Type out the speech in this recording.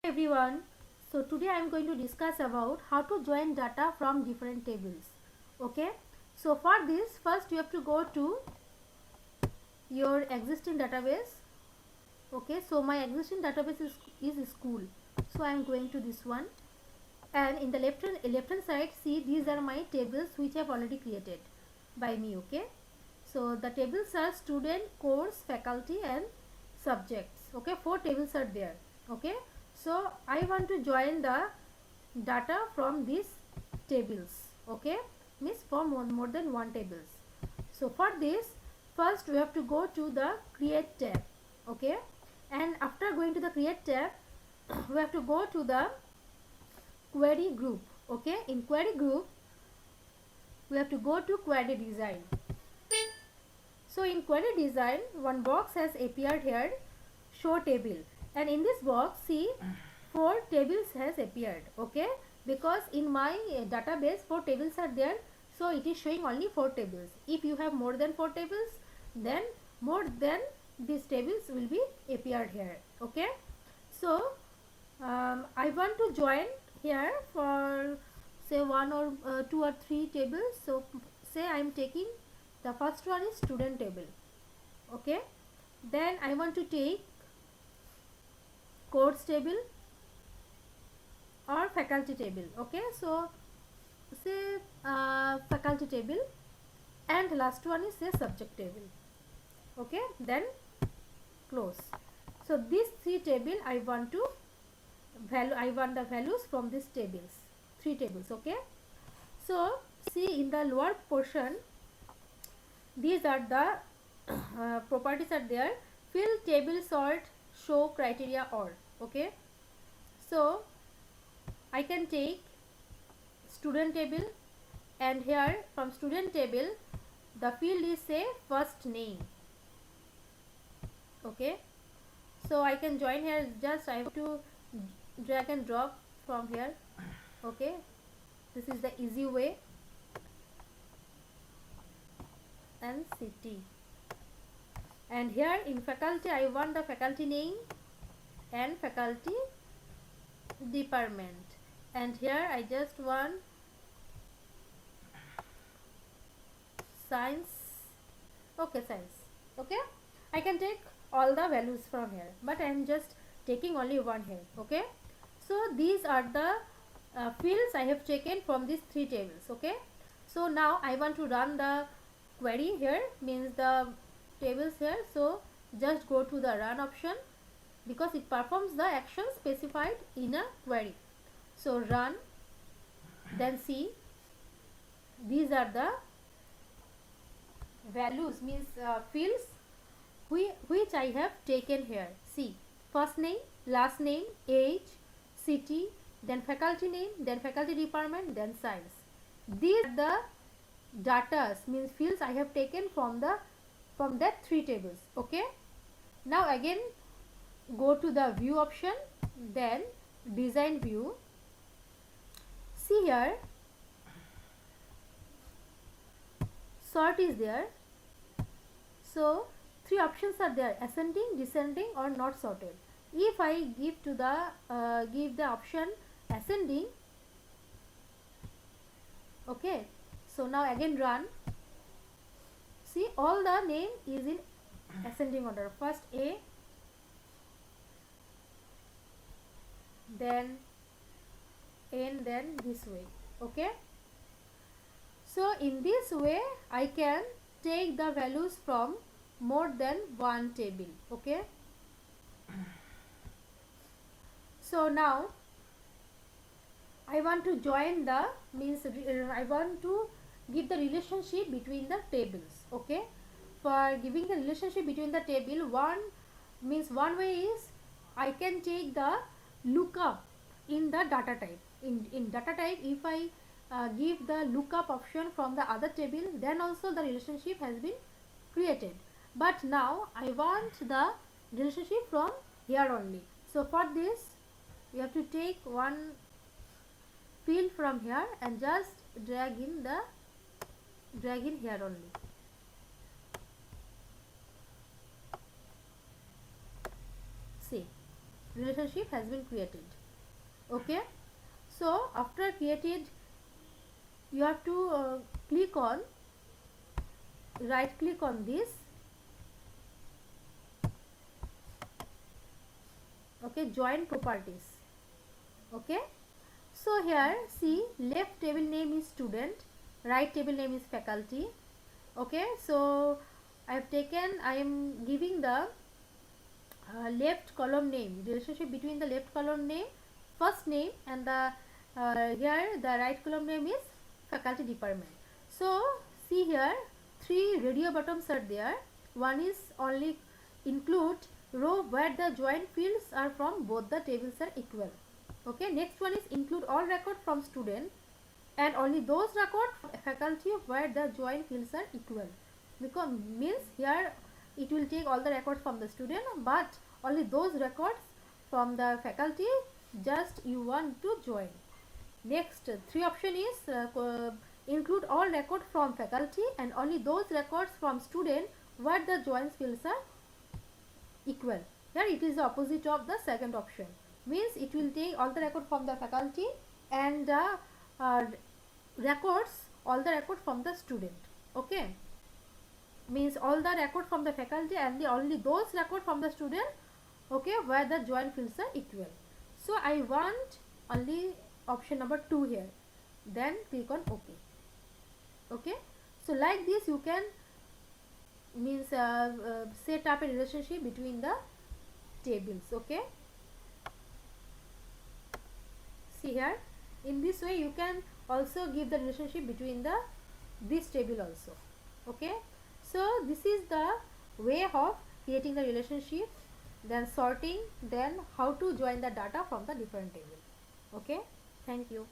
Everyone, so today I am going to discuss about how to join data from different tables. Okay, so for this first you have to go to your existing database. Okay, so my existing database is school, so I am going to this one, and in the left hand side, see, these are my tables which I have already created by me. Okay, so the tables are student, course, faculty and subjects. Okay, 4 tables are there. Okay, so I want to join the data from these tables. Okay, means from more than one tables. So for this, first we have to go to the create tab. Okay, and after going to the create tab, we have to go to the query group. Okay, in query group we have to go to query design. So in query design, one box has appeared here, show table, and in this box, see, 4 tables has appeared. Okay, because in my database 4 tables are there, so it is showing only 4 tables. If you have more than 4 tables, then more than these tables will be appeared here. Okay, so I want to join here for say 1 or 2 or 3 tables. So say I am taking the first one is student table. Okay, then I want to take course table or faculty table. Okay, so say faculty table, and last one is say subject table. Okay, then close. So these 3 table I want the values from these tables, 3 tables. Okay, so see, in the lower portion, these are the properties are there: fill, table, sort, show, criteria, or. Okay, so I can take student table, and here from student table the field is say first name. Okay, so I can join here, just I have to drag and drop from here. Okay, this is the easy way. And city, and here in faculty I want the faculty name and faculty department, and here I just want science. Okay, science. Okay, I can take all the values from here, but I am just taking only one here. Okay, so these are the fields I have taken from these 3 tables. Okay, so now I want to run the query here, means the tables here. So just go to the run option, because it performs the action specified in a query. So run, then see, these are the values, means fields which I have taken here. See, first name, last name, age, city, then faculty name, then faculty department, then science. These are the data, means fields I have taken from that 3 tables. Okay, now again go to the view option, then design view. See here, sort is there. So 3 options are there: ascending, descending, or not sorted. If I give the option ascending. Okay, so now again run. See, all the name is in ascending order: first A, then N, then this way. Okay, so in this way I can take the values from more than one table. Okay, so now I want to join the, means I want to give the relationship between the tables. Okay, for giving the relationship between the table, one way is I can take the lookup in the data type. In data type, if I give the lookup option from the other table, then also the relationship has been created. But now I want the relationship from here only. So for this, you have to take one field from here and just drag in here only. See, relationship has been created. Okay, so after created, you have to click on, right click on this. Okay, join properties. Okay, so here see, left table name is student, right table name is faculty. Okay, so I am giving the left column name, relationship between the left column name, first name, and the here the right column name is faculty department. So see here, three radio buttons are there. One is only include row where the joint fields are from both the tables are equal. Okay, next one is include all record from student and only those record faculty where the joint fields are equal, because means here it will take all the records from the student but only those records from the faculty just you want to join. Next three option is include all record from faculty and only those records from student where the joint fields are equal. Here it is the opposite of the second option, means it will take all the record from the faculty and the records all the record from the student. Okay, means all the record from the faculty and only those record from the student, okay, where the joint fields are equal. So I want only option number 2 here, then click on OK. Okay, so like this you can means set up a relationship between the tables. Okay, see here, in this way you can also give the relationship between the this table also. Okay, so this is the way of creating the relationship, then sorting, then how to join the data from the different table. Okay, thank you.